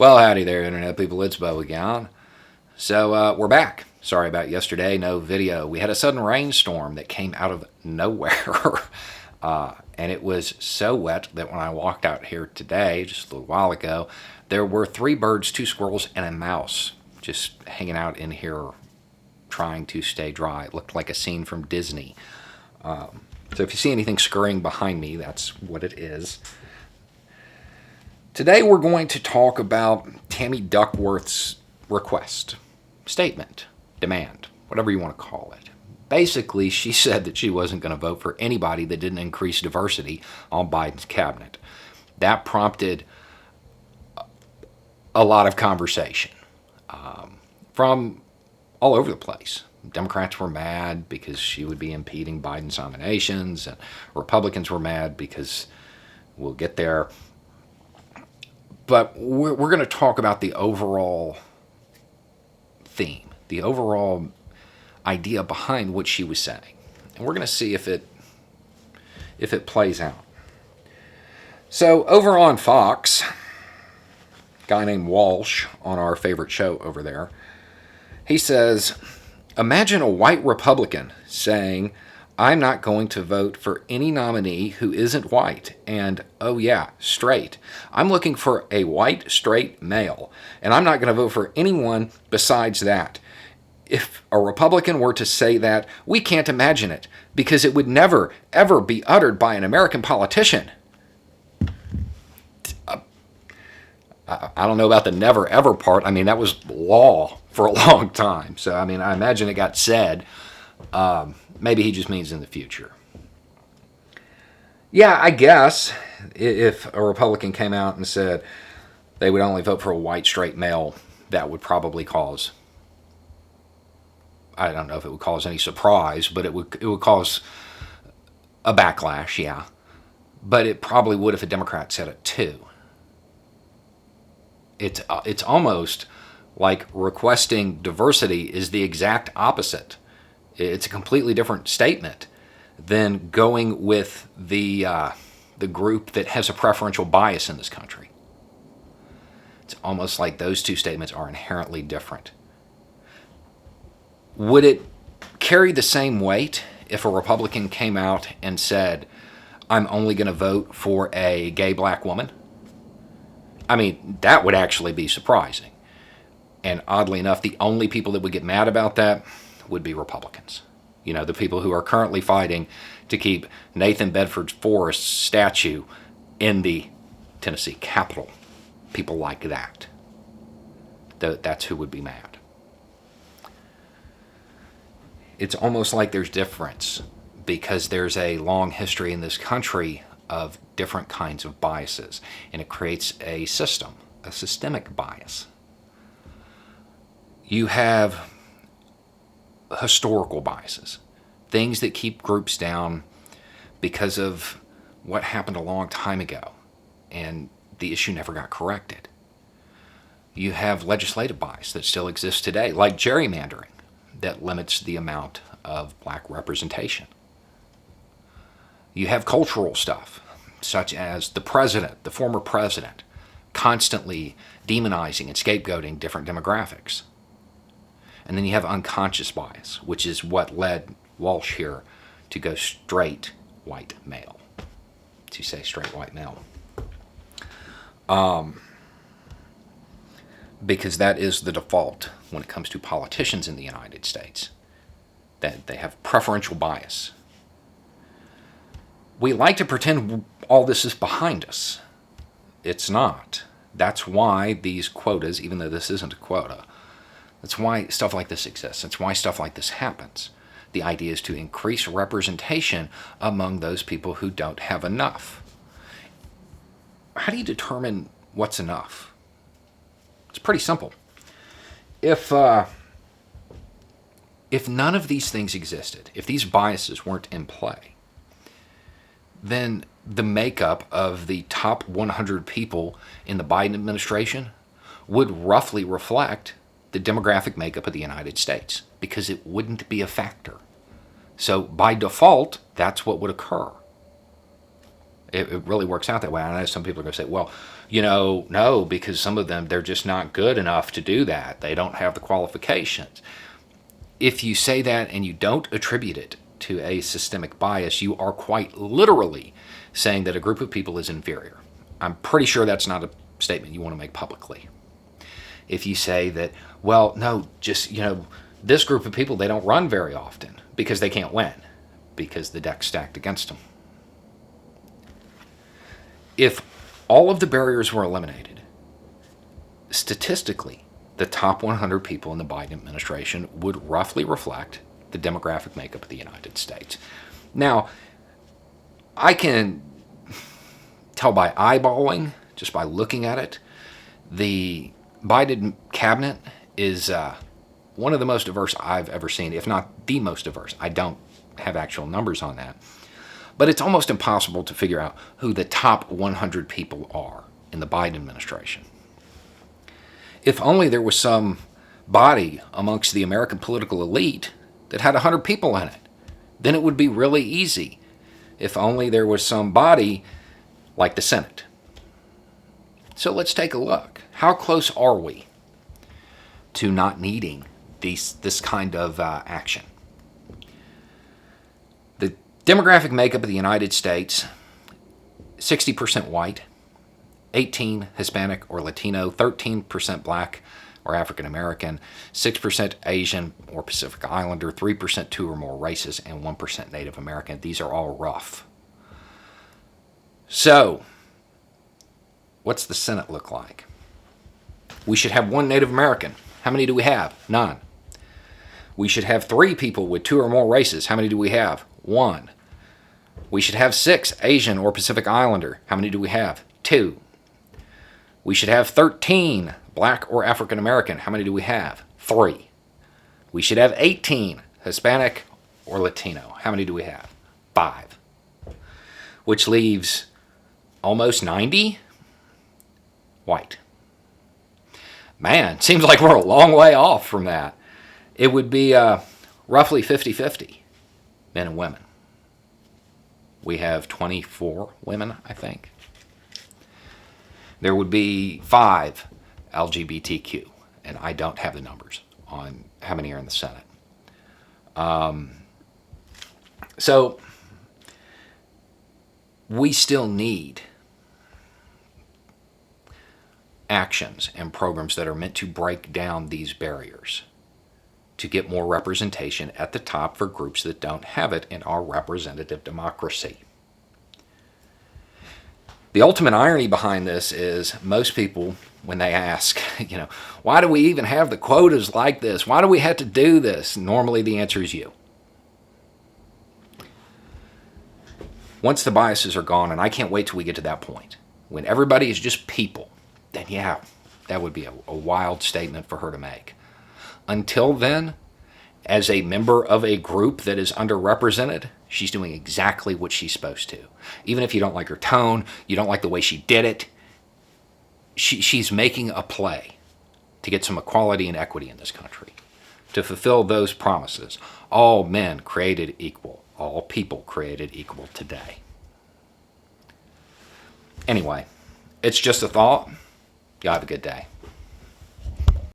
Well, howdy there, Internet people. It's Bo again. So, we're back. Sorry about yesterday, no video. We had a sudden rainstorm that came out of nowhere. And it was so wet that when I walked out here today, just a little while ago, there were 3 birds, 2 squirrels, and a mouse just hanging out in here trying to stay dry. It looked like a scene from Disney. So if you see anything scurrying behind me, that's what it is. Today we're going to talk about Tammy Duckworth's request, statement, demand, whatever you want to call it. Basically, she said that she wasn't going to vote for anybody that didn't increase diversity on Biden's cabinet. That prompted a lot of conversation from all over the place. Democrats were mad because she would be impeding Biden's nominations, and Republicans were mad because we'll get there. But we're going to talk about the overall theme, the overall idea behind what she was saying. And we're going to see if it plays out. So over on Fox, a guy named Walsh on our favorite show over there, he says, imagine a white Republican saying, I'm not going to vote for any nominee who isn't white. And, oh yeah, straight. I'm looking for a white, straight male. And I'm not going to vote for anyone besides that. If a Republican were to say that, we can't imagine it, because it would never, ever be uttered by an American politician. I don't know about the never, ever part. I mean, that was law for a long time. So, I mean, I imagine it got said. Maybe he just means in the future. Yeah, I guess if a Republican came out and said they would only vote for a white, straight male, that would probably cause, I don't know if it would cause any surprise, but it would cause a backlash, yeah. But it probably would if a Democrat said it too. It's almost like requesting diversity is the exact opposite. It's a completely different statement than going with the group that has a preferential bias in this country. It's almost like those two statements are inherently different. Would it carry the same weight if a Republican came out and said, I'm only going to vote for a gay black woman? I mean, that would actually be surprising. And oddly enough, the only people that would get mad about that would be Republicans. You know, the people who are currently fighting to keep Nathan Bedford Forrest's statue in the Tennessee Capitol. People like that. That's who would be mad. It's almost like there's difference because there's a long history in this country of different kinds of biases, and it creates a systemic bias. You have historical biases, things that keep groups down because of what happened a long time ago, and the issue never got corrected. You have legislative bias that still exists today, like gerrymandering, that limits the amount of black representation. You have cultural stuff, such as the president, the former president, constantly demonizing and scapegoating different demographics. And then you have unconscious bias, which is what led Walsh here to go straight white male, to say straight white male. Because that is the default when it comes to politicians in the United States, that they have preferential bias. We like to pretend all this is behind us. It's not. That's why these quotas, even though this isn't a quota, that's why stuff like this exists. That's why stuff like this happens. The idea is to increase representation among those people who don't have enough. How do you determine what's enough? It's pretty simple. If none of these things existed, if these biases weren't in play, then the makeup of the top 100 people in the Biden administration would roughly reflect the demographic makeup of the United States, because it wouldn't be a factor. So by default, that's what would occur. It really works out that way. I know some people are going to say, well, No, because some of them, they're just not good enough to do that. They don't have the qualifications. If you say that and you don't attribute it to a systemic bias, you are quite literally saying that a group of people is inferior. I'm pretty sure that's not a statement you want to make publicly. If you say that, well, no, just, this group of people, they don't run very often because they can't win, because the deck's stacked against them. If all of the barriers were eliminated, statistically, the top 100 people in the Biden administration would roughly reflect the demographic makeup of the United States. Now, I can tell by eyeballing, just by looking at it, the Biden cabinet is one of the most diverse I've ever seen, if not the most diverse. I don't have actual numbers on that. But it's almost impossible to figure out who the top 100 people are in the Biden administration. If only there was some body amongst the American political elite that had 100 people in it, then it would be really easy. If only there was some body like the Senate. So let's take a look. How close are we to not needing this kind of action? The demographic makeup of the United States, 60% white, 18% Hispanic or Latino, 13% Black or African American, 6% Asian or Pacific Islander, 3% two or more races, and 1% Native American. These are all rough. So, what's the Senate look like? We should have one Native American. How many do we have? None. We should have 3 people with 2 or more races. How many do we have? 1. We should have 6 Asian or Pacific Islander. How many do we have? 2. We should have 13 Black or African American. How many do we have? 3. We should have 18 Hispanic or Latino. How many do we have? 5. Which leaves almost 90 white. Man, seems like we're a long way off from that. It would be roughly 50-50, men and women. We have 24 women, I think. There would be 5 LGBTQ, and I don't have the numbers on how many are in the Senate. So we still need actions and programs that are meant to break down these barriers, to get more representation at the top for groups that don't have it in our representative democracy. The ultimate irony behind this is most people, when they ask, why do we even have the quotas like this? Why do we have to do this? Normally the answer is you. Once the biases are gone, and I can't wait till we get to that point, when everybody is just people, then yeah, that would be a wild statement for her to make. Until then, as a member of a group that is underrepresented, she's doing exactly what she's supposed to. Even if you don't like her tone, you don't like the way she did it, she's making a play to get some equality and equity in this country, to fulfill those promises. All men created equal, all people created equal today. Anyway, it's just a thought. Y'all have a good day.